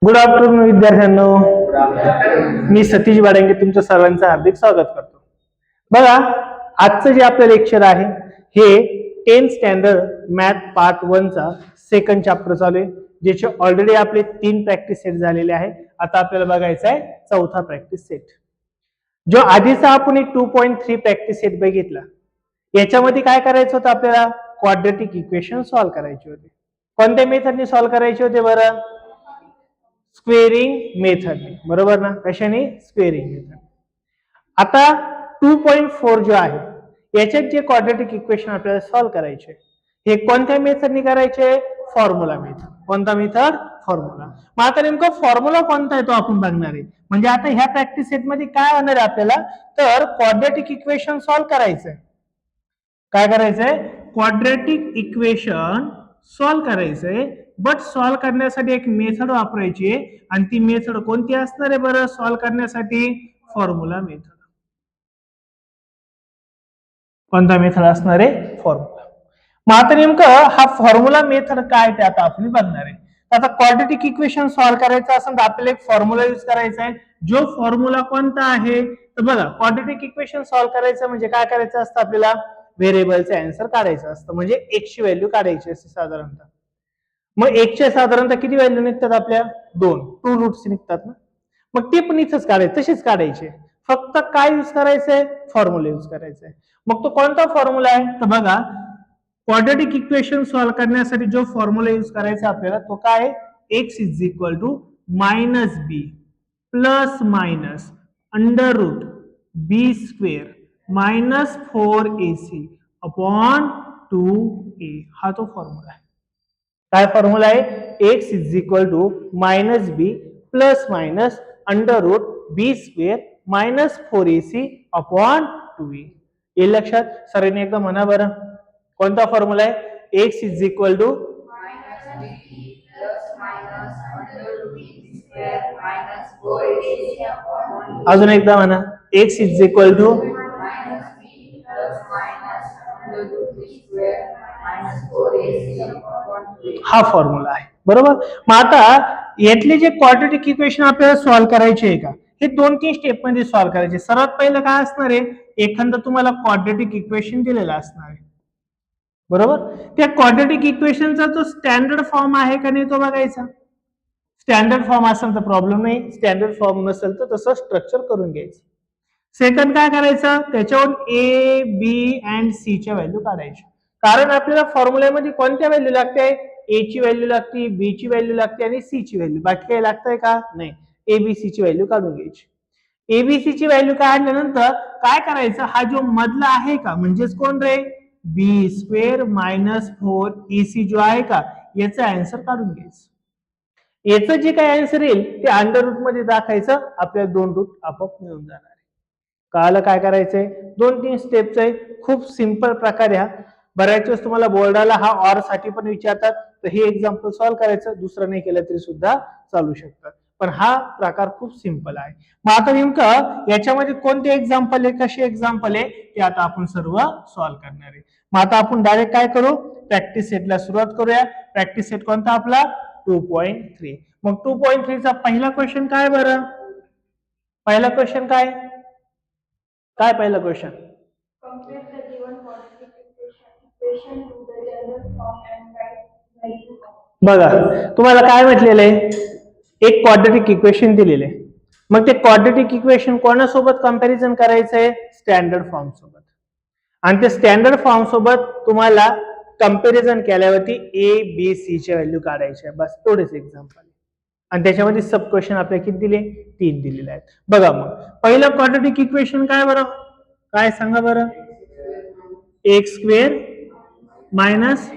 Good afternoon विद्यार्थ्यांनो, मी सतीश बाडेंगे तुमचं सर्वांचं हार्दिक स्वागत करतो. बघा, आजचं जे आपलं लेक्चर आहे हे 10th स्टँडर्ड मॅथ पार्ट 1 चा सेकंड चॅप्टर चालू आहे, ज्याचे ऑलरेडी आपले 3 प्रॅक्टिस सेट झालेले आहे. आता आपल्याला बघायचा आहे चौथा प्रॅक्टिस सेट. जो आधीचा आपण 2.3 प्रॅक्टिस सेट बघितला, याच्यामध्ये काय करायचं होतं, आपल्याला क्वाड्रेटिक इक्वेशन सॉल्व्ह करायचे होते. कोणत्या मेथडने सॉल्व्ह करायचे होते बरं? स्क्वेअरिंग मेथडने, बरोबर ना? कशाने? Squaring method. आता 2.4 जो आहे याच्यात जे क्वाड्रेटिक इक्वेशन आपल्याला सॉल्व्ह करायचे, हे कोणत्या मेथडने करायचे? Formula method. कोणता मेथड? फॉर्म्युला. मग आता नेमका फॉर्म्युला कोणता आहे तो आपण बघणार आहे. म्हणजे आता ह्या प्रॅक्टिस सेट मध्ये काय होणार आहे आपल्याला, तर क्वाड्रेटिक इक्वेशन सॉल्व्ह करायचंय. काय करायचंय? क्वाड्रेटिक इक्वेशन सॉल्व्ह करायचंय. बट सॉल्व्ह करण्यासाठी एक मेथड वापरायची आहे, आणि ती मेथड कोणती असणार आहे बरं सॉल्व्ह करण्यासाठी? Formula method. कोणता मेथड असणार आहे? फॉर्म्युला. मग आता नेमकं हा फॉर्म्युला मेथड काय ते आता आपण बघणार आहे. आता क्वाड्रेटिक इक्वेशन सॉल्व्ह करायचं असेल तर आपल्याला एक फॉर्म्युला यूज करायचा आहे. जो फॉर्म्युला कोणता आहे तर बघा, क्वाड्रेटिक इक्वेशन सॉल्व्ह करायचं म्हणजे काय करायचं असतं, आपल्याला व्हेरिएबलचे आन्सर काढायचं असतं. म्हणजे x ची व्हॅल्यू काढायची असते साधारणतः. मग x चे साधारणतः किती व्हॅल्यू निघतात आपल्या? 2 रूट्स निघतात ना. मग ते पण इथंच काढायचे, तसेच काढायचे. फक्त काय यूज करायचंय? फॉर्म्युला यूज करायचंय. मग तो कोणता फॉर्म्युला आहे तर बघा, क्वाड्रेटिक इक्वेशन सॉल्व्ह करण्यासाठी जो फॉर्म्युला यूज करायचा आपल्याला तो काय आहे? x is equal to minus B plus minus under root B square minus 4ac upon 2a. हा तो फॉर्म्युला आहे. काय फॉर्म्युला आहे? x is equal to minus B plus minus under root B square minus 4ac upon 2a. हे लक्षात सरांनी एकदा म्हणा बरं, कोणता फॉर्म्युला आहे? x इज इक्वल टू अजून एकदा म्हणा, x इज इक्वल टू हा फॉर्म्युला आहे, बरोबर. मग आता यातले जे क्वाड्रेटिक इक्वेशन आपल्याला सॉल्व्ह करायचे आहे का, हे 2-3 स्टेप मध्ये सॉल्व्ह करायचे. सर्वात पहिलं काय असणार आहे, एखादं तुम्हाला क्वाड्रेटिक इक्वेशन दिलेलं असणार आहे, बरोबर. त्या क्वाड्रेटिक इक्वेशनचा जो स्टँडर्ड फॉर्म आहे का नाही तो बघायचा. स्टँडर्ड फॉर्म असेल तर प्रॉब्लेम नाही, स्टँडर्ड फॉर्म नसेल तर तसं स्ट्रक्चर करून घ्यायचं. सेकंड काय करायचं, त्याच्यावर ए बी अँड सी च्या व्हॅल्यू काढायच्या. कारण आपल्याला फॉर्म्युल्यामध्ये कोणत्या व्हॅल्यू लागते? ए ची व्हॅल्यू लागते, बी ची व्हॅल्यू लागते आणि सी ची व्हॅल्यू. बाकी काही लागतंय का? नाही. एबीसी ची व्हॅल्यू काढून घ्यायची. एबीसी ची व्हॅल्यू काढल्यानंतर काय करायचं, हा जो मधला आहे का, म्हणजेच कोण रे? बी स्क्वेअर मायनस 4ac जो आहे का, याचा आन्सर काढून घ्यायचं. याचं जे काही आन्सर येईल ते अंडर रूट मध्ये दाखायचं, आपल्याला 2 रूट आपोआप मिळून जाणार आहे. कळालं काय करायचंय? 2-3 स्टेप्स आहे, खूप सिंपल प्रकारे. हा बऱ्याच वेळेस तुम्हाला बोर्डाला हा ऑर साठी पण विचारतात, तर हे एक्झाम्पल सॉल्व्ह करायचं, दुसरं नाही केलं तरी सुद्धा चालू शकतात. पण हा प्रकार खूप सिंपल आहे. मग आता नेमकं याच्यामध्ये कोणते एक्झाम्पल आहे, कसे एक्झाम्पल आहे ते आता आपण सर्व सॉल्व्ह करणार आहे. मग आता आपण डायरेक्ट काय करू, प्रॅक्टिस सेटला सुरुवात करूया. प्रॅक्टिस सेट कोणता आपला? 2.3. मग 2.3 चा पहिला क्वेश्चन काय बरं? पहिला क्वेश्चन काय काय पहिला क्वेश्चन? बघा, तुम्हाला काय म्हटलेलं आहे, एक क्वाड्रेटिक इक्वेशन दिलेले आहे. मग ते क्वाड्रेटिक इक्वेशन कोणासोबत कंपॅरिझन करायचंय? स्टँडर्ड फॉर्म सोबत. आणि ते स्टँडर्ड फॉर्म सोबत तुम्हाला कंपॅरिझन केल्यावरती ए बी सी च्या व्हॅल्यू काढायच्या. बस एवढेच एक्झाम्पल. आणि त्याच्यामध्ये सब क्वेश्चन आपल्याला किती दिले? 3 दिलेले आहेत. बघा, मग पहिलं क्वाड्रेटिक इक्वेशन काय बरं, काय सांगा बरं? X square minus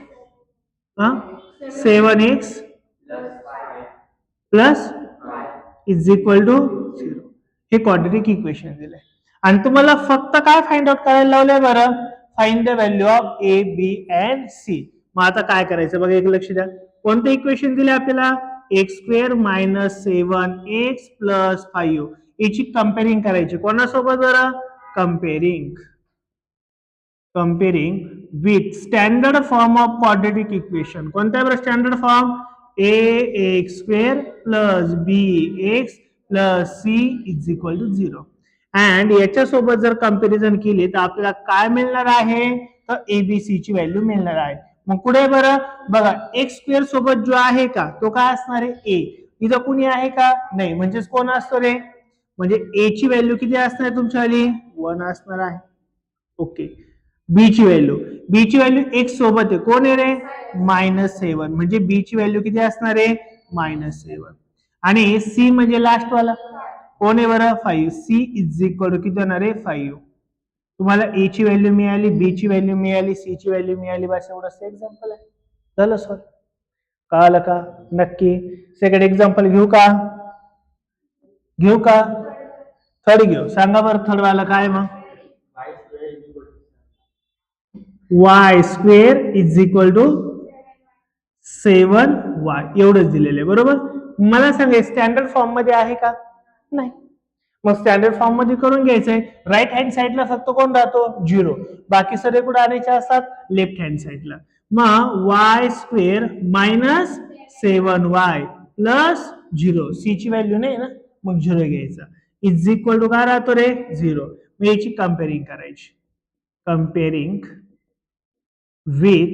7x plus is equal to 0. हे क्वाड्रेटिक इक्वेशन दिलंय. आणि तुम्हाला फक्त काय फाइंड आउट करायला लावलंय बरं? Find the value of A B and C. मग आता काय करायचं बघा, एक लक्ष द्या. कोणतं इक्वेशन दिले आपल्याला? X square minus 7x plus 5. याची कंपेअरिंग करायची कोणासोबत बरं? Comparing with standard form of quadratic equation. कोणत्या बरं standard form? A x square plus b x plus c is equal to 0. And याच्यासोबत जर कंपॅरिझन केली तर आपल्याला काय मिळणार आहे? तर एबीसी ची व्हॅल्यू मिळणार आहे. मग पुढे बरं बघा, एक्स स्क्वेअर सोबत जो आहे का तो काय असणार आहे? ए. इथं कुणी आहे का? नाही. म्हणजेच कोण असतो रे? म्हणजे ए ची व्हॅल्यू किती असणार आहे तुमच्या आली? 1 असणार आहे. ओके. बी ची व्हॅल्यू एक्स सोबत आहे, कोण आहे रे? -7. म्हणजे बी ची व्हॅल्यू किती असणार आहे? -7. आणि सी म्हणजे लास्ट वाला कोण आहे बरं? 5. सी इज इक्वल टू किती होणार आहे? 5. तुम्हाला ए ची व्हॅल्यू मिळाली, बी ची व्हॅल्यू मिळाली, सी ची व्हॅल्यू मिळाली. बस एवढंच एक्झाम्पल आहे. झालं सर? कळालं का? नक्की. सेकंड एक्झाम्पल घेऊ का? थर्ड घेऊ. सांगा बरं थर्ड वाला काय मग? y square is equal to 7y एवढंच दिलेलं आहे. बरोबर? मला सांगा स्टँडर्ड फॉर्म मध्ये आहे का? नाही. मग स्टँडर्ड फॉर्म मध्ये करून घ्यायचंय. राईट हँड साइडला फक्त कोण राहतो? 0. बाकी सगळे कुठे आणायचे असतात? लेफ्ट हँड साइडला. मग y square minus 7y plus 0. C ची व्हॅल्यू नाही ना, मग 0 घ्यायचा. इज इक्वल टू काय राहतो रे? 0. मग याची कंपेअरिंग करायची. Comparing with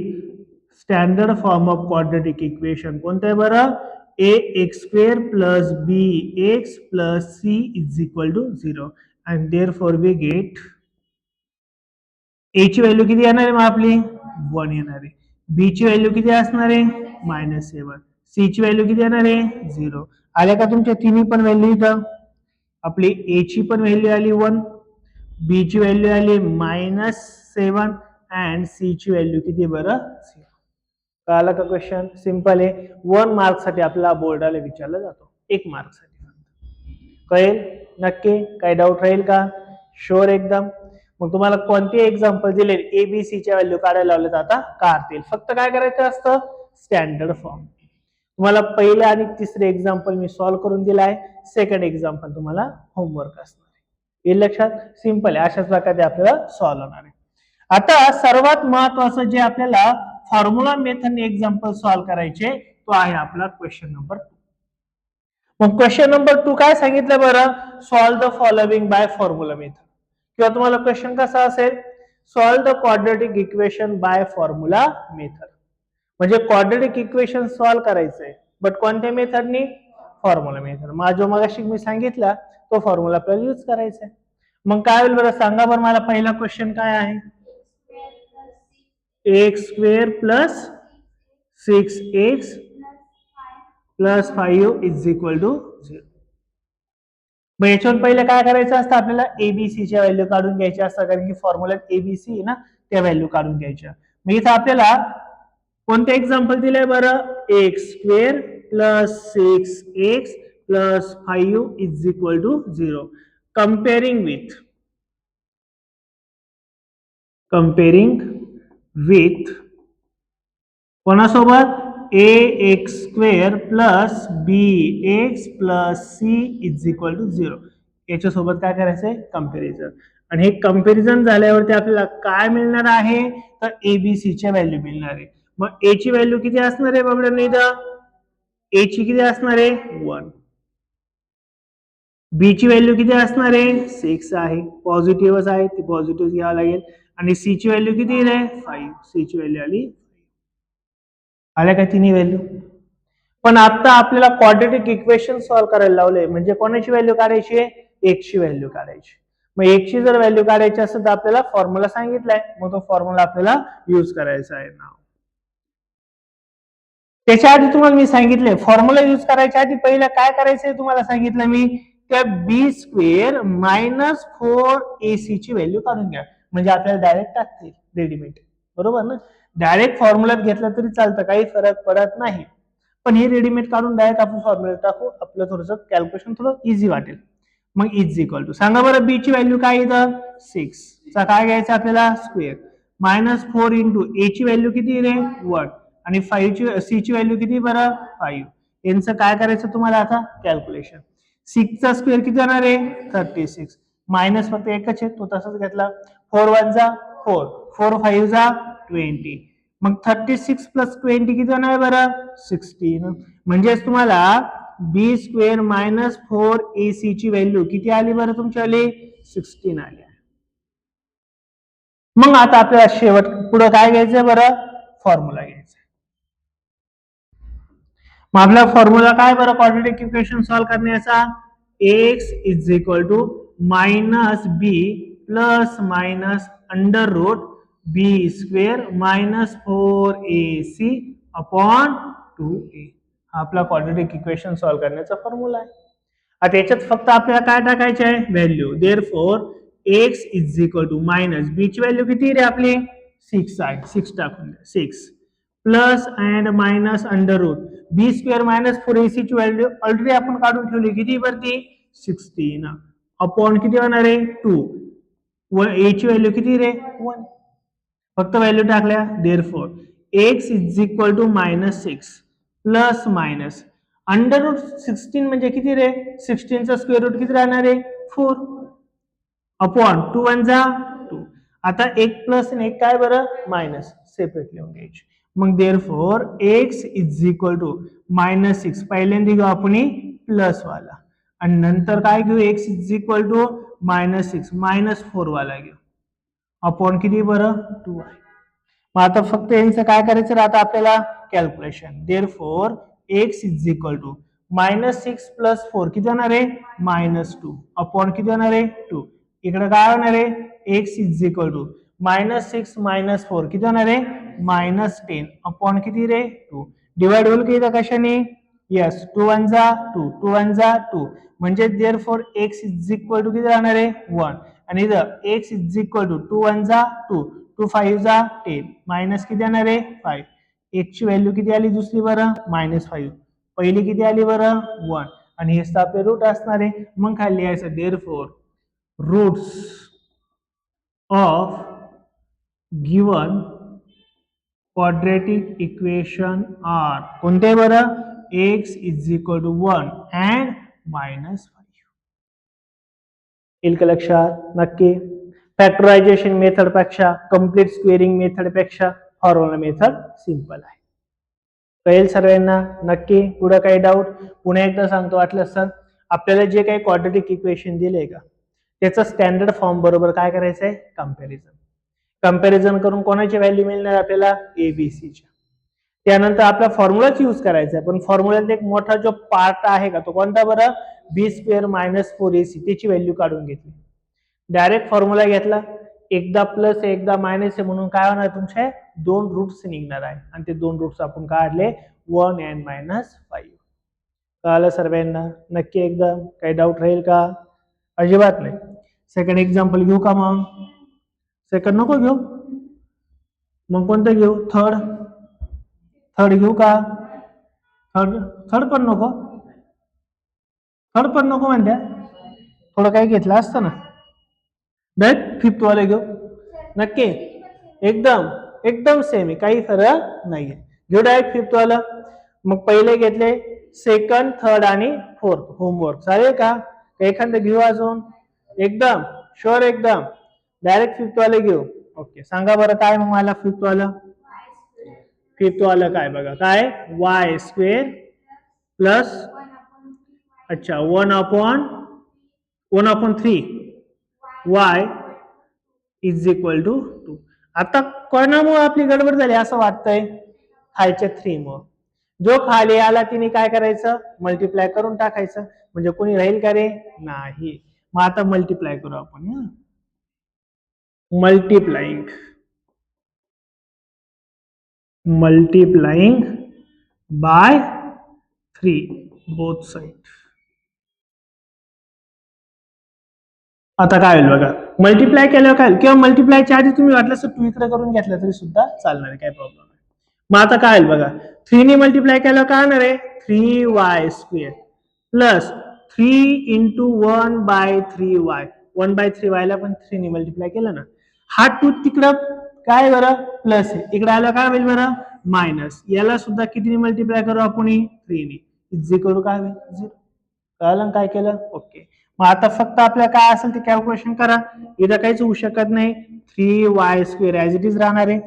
standard form of quadratic equation कोणतं आहे बरं? A x square plus b x plus c is equal to 0. And therefore we get a ची व्हॅल्यू किती येणार आहे मग आपली? 1 येणार आहे. बी ची व्हॅल्यू किती असणार आहे? -7. सी ची व्हॅल्यू किती येणार आहे? 0. आल्या का तुमच्या तिन्ही पण व्हॅल्यू इथं? आपली ए ची पण व्हॅल्यू आली 1, बी ची व्हॅल्यू आली -7 अँड सी ची व्हॅल्यू किती बरं? 0. कळालं का क्वेश्चन? सिंपल आहे. 1 मार्क साठी आपल्याला बोर्डाला विचारला जातो. 1 मार्क साठी. कळेल? नक्की? काही डाऊट राहील का? शुअर एकदम? मग तुम्हाला कोणते एक्झाम्पल दिले एबीसी च्या व्हॅल्यू काढायला लावले जाता काढतील. फक्त काय करायचं असतं? Standard form. तुम्हाला पहिले आणि तिसरे एक्झाम्पल मी सॉल्व्ह करून दिलाय. सेकंड एक्झाम्पल तुम्हाला होमवर्क असणार आहे. हे लक्षात? सिंपल आहे. अशाच प्रकारे आपल्याला सॉल्व्ह होणार आहे. आता सर्वात महत्वाचं जे आपल्याला फॉर्म्युला मेथडने एक्झाम्पल सॉल्व्ह करायचे तो आहे आपला क्वेश्चन नंबर 2. मग क्वेश्चन नंबर 2 काय सांगितलं बरं? Solve the following bye formula method. किंवा तुम्हाला क्वेश्चन कसा असेल? Solve the quadratic equation by formula method. म्हणजे क्वाड्रेटिक इक्वेशन सॉल्व्ह करायचंय, बट कोणत्या मेथडनी? Formula method. जो मगाशी मी सांगितला तो फॉर्म्युला आपल्याला यूज करायचा आहे. मग काय होईल बरं? सांगा बरं मला. पहिला क्वेश्चन काय आहे? X square plus 6x plus 5 is equal to 0. मग याच्यावर पहिले काय करायचं असतं? आपल्याला एबीसी च्या व्हॅल्यू काढून घ्यायच्या असतात, कारण की फॉर्म्युल्यात एबीसी ना त्या व्हॅल्यू काढून घ्यायच्या. मग इथं आपल्याला कोणते एक्झाम्पल दिलंय बरं? X square plus 6x plus 5 is equal to 0. Comparing with कोणासोबत? A x square plus b x plus c is equal to 0. याच्यासोबत काय करायचंय? कंपॅरिझन. आणि हे कंपॅरिझन झाल्यावरती आपल्याला काय मिळणार आहे? तर एबीसी च्या व्हॅल्यू मिळणार आहे. मग ए ची व्हॅल्यू किती असणार आहे बाबा? इथं ए ची किती असणार आहे? 1. बी ची व्हॅल्यू किती असणार आहे? 6 आहे. पॉझिटिव्हच आहे, ती पॉझिटिव्ह घ्यावं लागेल. आणि सी ची व्हॅल्यू किती आहे? 5. सी ची व्हॅल्यू आली. आल्या का तिन्ही व्हॅल्यू? पण आता आपल्याला क्वाड्रेटिक इक्वेशन सॉल्व्ह करायला लावले, म्हणजे कोणाची व्हॅल्यू काढायची आहे? एक्स ची व्हॅल्यू काढायची. मग एक्स ची जर व्हॅल्यू काढायची असेल तर आपल्याला फॉर्म्युला सांगितलाय, मग तो फॉर्म्युला आपल्याला यूज करायचा आहे ना. त्याच्या आधी तुम्हाला मी सांगितले फॉर्म्युला यूज करायच्या आधी पहिलं काय करायचंय तुम्हाला सांगितलं मी, त्या बी स्क्वेअर मायनस 4ac ची व्हॅल्यू काढून घ्या. म्हणजे आपल्याला डायरेक्ट टाकतील रेडीमेड. बरोबर ना? डायरेक्ट फॉर्म्युल्यात घेतलं तरी चालतं, काही फरक पडत नाही. पण हे रेडीमेड काढून डायरेक्ट आपण फॉर्म्युला टाकू, आपलं थोडंसं कॅल्क्युलेशन थोडं इझी वाटेल. मग इज इक्वल टू सांगा बरं, बी ची व्हॅल्यू काय इथं? 6 चा काय घ्यायचं आपल्याला? स्क्वेअर मायनस 4 इंटू ए ची व्हॅल्यू किती रे? 1. आणि 5 ची सी ची व्हॅल्यू किती बरं? 5. यांचं काय करायचं तुम्हाला आता? कॅल्क्युलेशन. 6 चा स्क्वेअर किती येणार आहे? 36. मायनस फक्त एकच आहे, तो तसाच घेतला. 4 1 जा 4, 4 5 जा 20. मग 36 प्लस 20 किती होणार आहे बरं 16. म्हणजेच तुम्हाला बी स्क्वेअर मायनस 4ac ची व्हॅल्यू किती आली बरं तुमच्यावाली 16 आली. मग आता आपल्याला शेवट पुढे काय घ्यायचंय बरं फॉर्म्युला घ्यायचा. मग आपला फॉर्म्युला काय बरं क्वाड्रॅटिक इक्वेशन सॉल्व्ह करण्याचा x is equal to minus B plus minus under root B square minus 4ac upon 2a. हा आपला क्वाड्रॅटिक इक्वेशन सॉल्व्ह करण्याचा फॉर्म्युला आहे. आता याच्यात फक्त आपल्याला काय टाकायचे आहे value. Therefore x is equal to minus b ची व्हॅल्यू किती रे आपली 6 आहे 6 टाकून द्या 6 plus and minus under root B square minus 4ac ची व्हॅल्यू ऑलरेडी आपण काढून ठेवली किती वरती 16 अपॉन किती होणार आहे 2 व a ची व्हॅल्यू किती रे 1 फक्त व्हॅल्यू टाकल्या. Therefore x is equal to minus 6 plus minus under root 16 म्हणजे किती रे 16 चा स्क्वेअर रूट किती राहणार आहे 4 अपॉन 2 1 जा 2. आता एक प्लस आणि एक काय बरं मायनस सेपरेट लिहून घ्यायची. मग therefore x is equal to minus 6 पहिल्यांदा घेऊ आपण प्लस वाला आणि नंतर काय घेऊ x is equal to minus 6 minus 4 वाला घेऊ अपॉन किती बरं 2 आहे. मग आता फक्त यांचं काय करायचं आता आपल्याला calculation. Therefore x is equal to minus 6 plus 4 किती होणार आहे मायनस 2 अपॉन किती होणार आहे 2. इकडे काय होणार आहे x is equal to minus 6 minus 4 किती होणार आहे मायनस 10 अपॉन किती रे 2. डिवाइड होईल की कशाने यस 2 1 जा 2 2 1 जा 2 म्हणजे therefore x is equal to किती राहणार आहे 1 आणि इथं x इज इक्वल टू 2 1 जा 2 2 5 जा 10 मायनस किती येणार आहे 5. x ची व्हॅल्यू किती आली दुसरी बरं मायनस 5 पहिली किती आली बरं 1 आणि हेच तर आपले रूट असणार आहे. मग खाली लिहायचं therefore roots of given quadratic equation are कोणते बरं x is equal to 1 and minus 5. येईल का लक्षात नक्की. फॅक्टरायझेशन मेथड पेक्षा कम्प्लीट स्क्वेअरिंग मेथड पेक्षा फॉर्म्युला मेथड सिंपल आहे. कळेल सर्वांना नक्की. पुढे काही डाऊट पुन्हा एकदा सांगतो वाटलं सर आपल्याला जे काही क्वाड्रॅटिक इक्वेशन दिले का त्याचं स्टँडर्ड फॉर्म बरोबर काय करायचं आहे कंपॅरिझन करून कोणाची व्हॅल्यू मिळणार आपल्याला एबीसी च्या. त्यानंतर आपला फॉर्म्युलाच यूज करायचा आहे पण फॉर्म्युल्यात एक मोठा जो पार्ट आहे का तो कोणता बरं बी स्क्वेअर मायनस 4ac त्याची व्हॅल्यू काढून घेतली. डायरेक्ट फॉर्म्युला घेतला एकदा प्लस एकदा मायनस आहे म्हणून काय होणार तुमचे दोन रूट्स निघणार आहे आणि ते दोन रूट्स आपण काढले 1 and मायनस 5. कळलं सर्वांना नक्की. एकदा काही डाऊट राहील का अजिबात नाही. सेकंड एक्झाम्पल घेऊ का मग सेकंड नको घेऊ मग कोणतं घेऊ थर्ड घेऊ का थर्ड पण नको म्हणत्या थोडं काही घेतलं असतं ना डायरेक्ट फिफ्थ वाले घेऊ नक्की एकदम सेम आहे काही फरक नाहीये. घेऊ डायरेक्ट फिफ्थ वाला. मग पहिले घेतले सेकंड थर्ड आणि फोर्थ होमवर्क चालेल का एखादं घेऊ अजून एकदम शुअर एकदम डायरेक्ट फिफ्थ वाले घेऊ. ओके सांगा बरं काय मग मला फिफ्थ वाला काय बघा काय वाय स्क्वेअर प्लस अच्छा 1/3 वाय इज इक्वल टू 2. आता कोणामुळे आपली गडबड झाली असं वाटतंय खालच्या 3 मुळे. जो खाली आला तिने काय करायचं मल्टिप्लाय करून टाकायचं म्हणजे कोणी राहील का रे नाही. मग आता मल्टिप्लाय करू आपण मल्टिप्लाइंग बाय 3 बोथ साइड. आता काय होईल बघा मल्टिप्लाय केल्यावर काय किंवा मल्टिप्लायच्या आधी तुम्ही वाटलं तर 2 इकडे करून घेतलं तरी सुद्धा चालणार आहे काही प्रॉब्लेम नाही. मग आता काय होईल बघा 3 ने मल्टिप्लाय केल्यावर काय होणार आहे 3y square plus 3 into 1/3y 1/3y ला पण 3 ने मल्टिप्लाय केलं ना हा 2 तिकडं काय बरं प्लस आहे इकडे आलं काय होईल बरं मायनस. याला सुद्धा कितीने मल्टिप्लाय करू आपण 3 ने इज इक्वल काय होईल 0. कळलं काय केलं ओके. मग आता फक्त आपल्याला काय असेल ते कॅल्क्युलेशन करा. इथं काहीच होऊ शकत नाही 3y square as it is राहणार आहे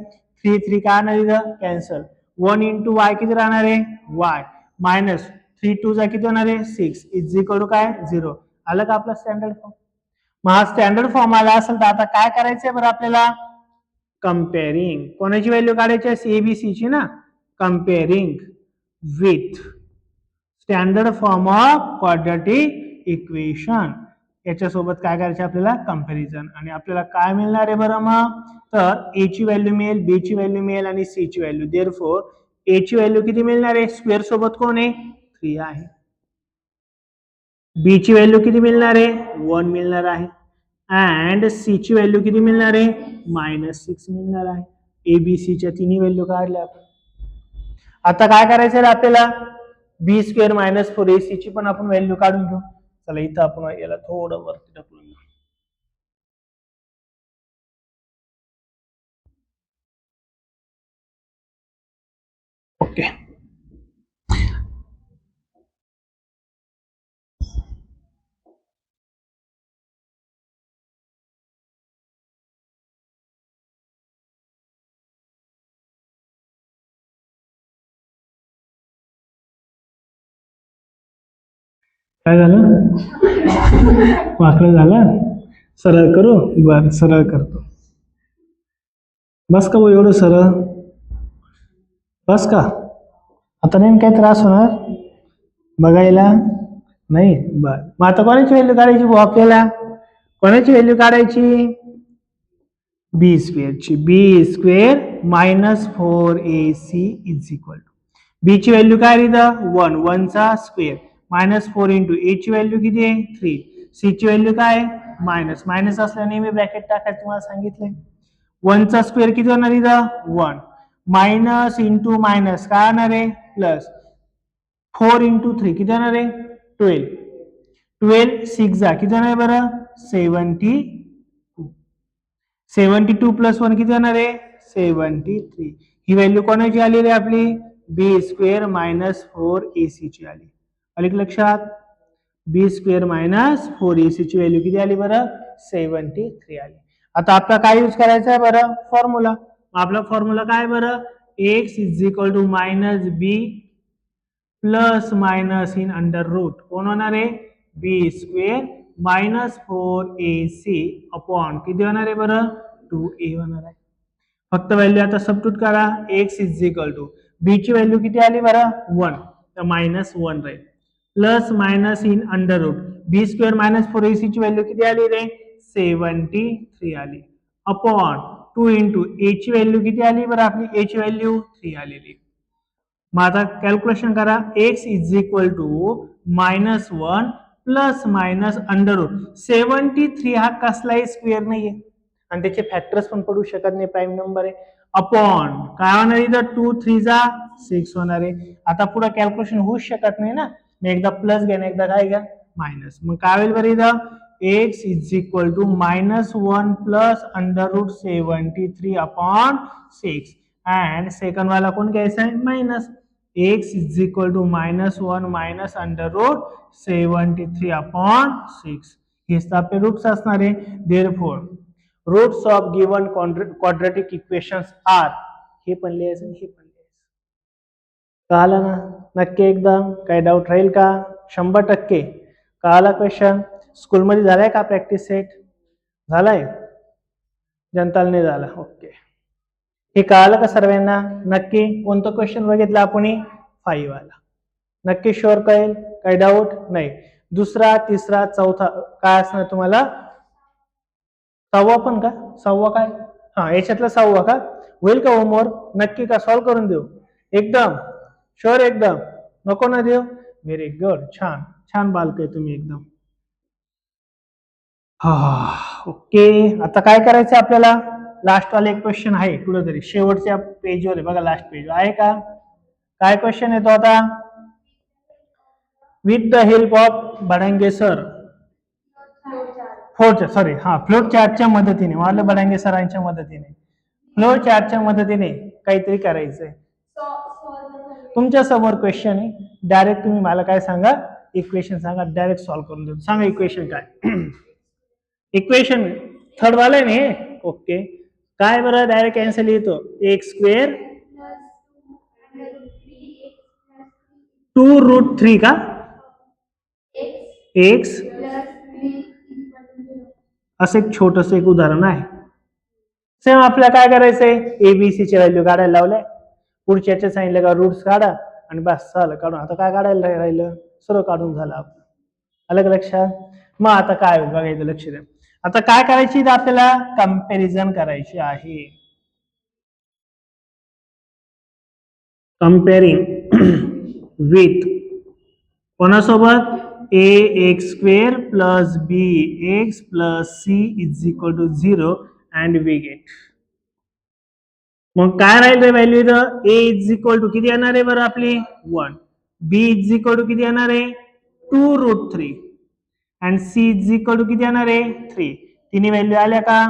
3 3 काय राहणार इथं कॅन्सल 1 इंटू वाय किती राहणार आहे वाय मायनस 3 2 जा किती होणार आहे 6 इज इक्वल टू काय 0 आलं का आपला स्टँडर्ड फॉर्म मग हा स्टँडर्ड फॉर्म आला असेल तर आता काय करायचंय बरं आपल्याला कंपेअरिंग कोणाची व्हॅल्यू काढायची आहे एबीसी ची ना comparing with standard form of quadratic equation याच्यासोबत काय करायचं आपल्याला कंपॅरिझन आणि आपल्याला काय मिळणार आहे बरं मग तर ए ची व्हॅल्यू मिळेल बी ची व्हॅल्यू मिळेल आणि सी ची व्हॅल्यू देअरफॉर ए ची व्हॅल्यू किती मिळणार आहे स्क्वेअर सोबत कोण आहे 3 आहे बी ची व्हॅल्यू किती मिळणार आहे 1 मिळणार आहे अँड सी ची व्हॅल्यू किती मिळणार आहे -6 मिळणार आहे एबीसी च्या तिन्ही व्हॅल्यू काढल्या आपण आता काय करायचं आहे आपल्याला बी स्क्वेअर -4 एसी ची पण आपण व्हॅल्यू काढून घेऊ चला इथं आपण याला थोडं वरती ढकलून ओके काय झालं वाकडं झालं सरळ करू बर सरळ करतो बस का भाऊ एवढं सरळ बस का आता नाही काही त्रास होणार बघायला नाही बर मग आता कोणाची व्हॅल्यू काढायची भाऊ आपल्याला कोणाची व्हॅल्यू काढायची बी स्क्वेअरची b square -4ac is equal to बी ची व्हॅल्यू काय इथं 1 1 चा स्क्वेअर -4 इंटू ए ची व्हॅल्यू किती आहे 3 सी ची व्हॅल्यू काय मायनस मायनस असल्याने नेहमी ब्रॅकेट टाकायचं तुम्हाला सांगितलंय 1 चा स्क्वेअर किती होणार इथं 1 मायनस इंटू मायनस काय होणार आहे प्लस 4 इंटू 3 किती होणार आहे 12 12 6 जा किती होणार आहे बरं 72 प्लस 1 किती होणार आहे 73 ही व्हॅल्यू कोणाची आली रे आपली बी स्क्वेअर -4ac ची आली आली लक्षात बी स्क्वेअर -4ac ची व्हॅल्यू किती आली बरं 73 आली आता आपला काय यूज करायचा आहे बरं फॉर्म्युला आपला फॉर्म्युला काय बरं x is equal to -b plus minus in under root कोण होणार आहे बी स्क्वेअर -4ac अपॉन किती होणार आहे बरं 2a होणार आहे फक्त व्हॅल्यू आता सबस्टिट्यूट करा x इज इक्वल टू बी ची व्हॅल्यू किती आली बरं 1 तर -1 राहील plus minus in under root B square -4ac ची व्हॅल्यू किती आली रे 73 आली अपॉन 2 इंटू ए ची व्हॅल्यू किती आली बरं आपली ए ची व्हॅल्यू 3 आलेली मग आता कॅल्क्युलेशन करा x is equal to -1 plus minus under root 73 हा कसलाही स्क्वेअर नाहीये आणि त्याचे फॅक्टर्स पण पडू शकत नाही प्राईम नंबर आहे अपॉन काय होणार इथं 2 3 जा 6 होणार आहे आता पुढे कॅल्क्युलेशन होऊच शकत नाही ना मी एकदा प्लस घ्या एकदा काय घ्या मायनस मग काय होईल बरं इथं x is equal to -1 plus under root 73 upon 6 and second वाला कोण घ्यायचा आहे minus x is equal to -1 minus under root 73 upon 6 हेच आपले रूट्स असणार आहे therefore roots of given quadratic equations are हे पण लिहायचं हे पण लिहायचं कळालं ना नक्की एकदम काही डाऊट राहील का 100% कळाला क्वेश्चन स्कूलमध्ये झालाय का प्रॅक्टिस सेट झालाय जनताला नाही झाला ओके हे कळालं का सर्वांना नक्की कोणतं क्वेश्चन बघितलं आपण 5 वाला नक्की शुअर कळेल काही डाऊट नाही दुसरा तिसरा चौथा काय असणार तुम्हाला 6वा पण का 6वा काय हा याच्यातला 6वा का होईल का होमवर्क नक्की का सॉल्व्ह करून देऊ एकदम शुअर एकदम नको ना देऊ व्हेरी गुड छान छान बालक आहे तुम्ही एकदम हा ओके आता काय करायचं आपल्याला लास्ट वाला एक क्वेश्चन आहे कुठेतरी शेवटच्या पेजवर आहे बघा लास्ट पेज आहे का काय क्वेश्चन येतो आता with the help of Badange sir flow चार्टच्या मदतीने वाले बडांगे सरांच्या मदतीने फ्लोट चार्टच्या मदतीने काहीतरी करायचंय तुमच्या समोर क्वेश्चन आहे डायरेक्ट तुम्ही मला काय सांगा इक्वेशन सांगा डायरेक्ट सॉल्व्ह करून देतो सांगा इक्वेशन काय इक्वेशन थर्ड वाला आहे ना ओके काय बरं डायरेक्ट कॅन्सल येतो एक्स स्क्वेअर 2√3 का एक्स असं एक छोटस एक उदाहरण आहे. सेम आपल्याला काय करायचंय एबीसी ची व्हॅल्यू काढायला लावल्या पुढच्याचे सांगितलं का रूट्स काढा आणि बस झालं काढून. आता काय काढायला राहिलं सर्व काढून झालं आपलं. अलग लक्षात. मग आता काय होईल बघायचं लक्ष द्या. आता काय करायची आपल्याला कंपॅरिझन करायची आहे. कंपेअरिंग विथ कोणासोबत a x square plus b x plus c is equal to 0 and we get. मग काय राहील रे व्हॅल्यू इथं ए इज इक्वल टू किती येणार आहे बरं आपली 1, बी इज इक्वल टू किती येणार आहे 2√3 and C is equal to किती येणार आहे 3. तिन्ही व्हॅल्यू आल्या का.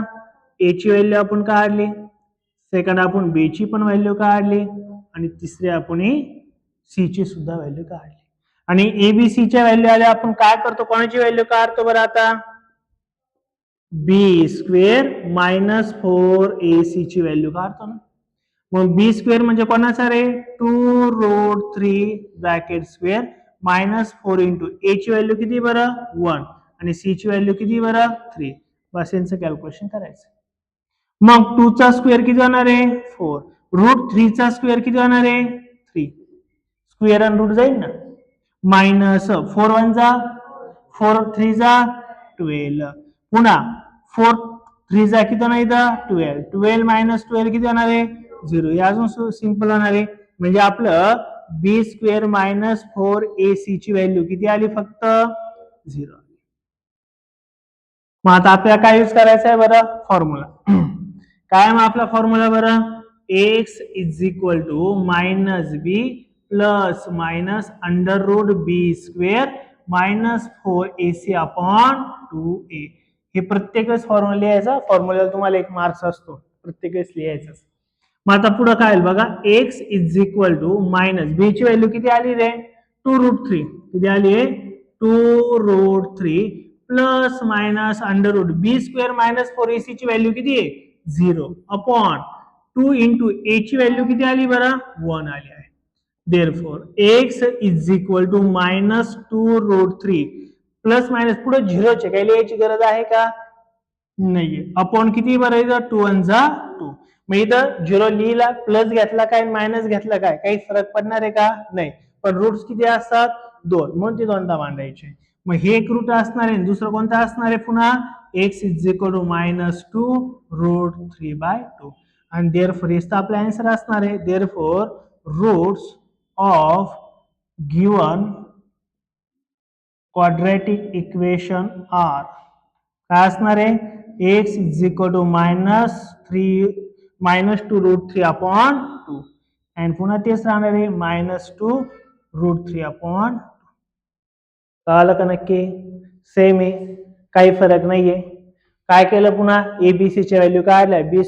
ए ची व्हॅल्यू आपण काढली, सेकंड आपण बी ची पण व्हॅल्यू काढली आणि तिसरी आपण सी ची सुद्धा व्हॅल्यू काढली. आणि एबीसीच्या व्हॅल्यू आल्या आपण काय करतो कोणाची व्हॅल्यू काढतो बरं आता बी स्क्वेअर मायनस 4ac ची व्हॅल्यू काढतो ना. मग बी स्क्वेअर म्हणजे कोणाचा रे 2√3 ब्रॅकेट स्क्वेअर मायनस 4 इंटू ए ची व्हॅल्यू किती बरं 1 आणि सी ची व्हॅल्यू किती बरं 3. बस यांचं कॅल्क्युलेशन करायचं. मग 2 चा स्क्वेअर किती होणार आहे 4, √3 चा स्क्वेअर किती होणार आहे 3, स्क्वेअर आणि रूट जाईल ना मायनस 4 1 जा 4 3 जा 12 पुन्हा 4 3 जा किती होणार इथं 12, 12 मायनस 12 किती होणार आहे 0. हे अजून सिंपल होणार आहे. म्हणजे आपलं बी स्क्वेअर मायनस 4ac ची व्हॅल्यू किती आली फक्त 0. मग आता आपल्याला काय यूज करायचं आहे बरं फॉर्म्युला. काय मग आपला फॉर्म्युला बरं x is equal to minus B plus minus under root B square minus 4ac upon 2a. हे प्रत्येक वेळेस फॉर्म्युला लिहायचा. फॉर्म्युला तुम्हाला एक मार्क्स असतो प्रत्येक वेळेस लिहायचा. मग आता पुढे काय बघा x is equal to minus b ची व्हॅल्यू किती आली रे 2√3 किती आली आहे 2√3 प्लस मायनस अंडर रूट बी स्क्वेअर मायनस 4ac ची व्हॅल्यू किती आहे 0 अपॉन 2 इंटू ए ची व्हॅल्यू किती आली बरं 1 आली आहे. Therefore x is equal to minus 2√3 plus minus पुढे झिरोचे काही लिहायची गरज आहे का नाहीये. अपॉन किती बरं 2 1 जा 2. मग इथं झिरो लिहिला प्लस घेतला काय मायनस घेतला काय काही फरक पडणार आहे का नाही. पण रूट्स किती असतात 2 म्हणून ते दोनदा मांडायचे. मग हे एक रूट असणार आहे दुसरं कोणतं असणार आहे पुन्हा x is equal to minus 2√3/2 आणि देअरफॉर हेच आपला आन्सर असणार आहे. Therefore roots of given quadratic equation are काय असणार आहे x is equal to minus 2√3 upon 2 and पुन्हा तेच राहणार आहे मायनस 2√3 अपॉन 2. कळालं का नक्की सेम आहे काही फरक नाहीये. काय केलं पुन्हा एबीसी ची व्हॅल्यू काढल्या बी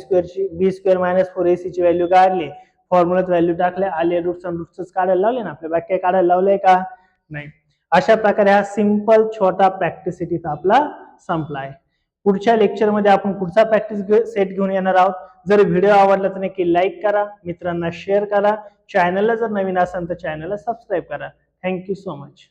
स्क्वेअर मायनस 4ac ची व्हॅल्यू काढली फॉर्म्युलात व्हॅल्यू टाकल्या आले रूट्स आणि रूट्स काढायला लावले ना आपल्या बाकी काढायला लावलंय का नाही. अशा प्रकारे हा सिंपल छोटा प्रॅक्टिस सेट आपला संपला आहे. पुढच्या लेक्चरमध्ये आपण पुढचा प्रॅक्टिस सेट घेऊन येणार आहोत. जर व्हिडिओ आवडला तर नक्की लाईक करा मित्रांना शेअर करा चॅनलला जर नवीन असाल तर चॅनलला सबस्क्राईब करा. Thank you so much.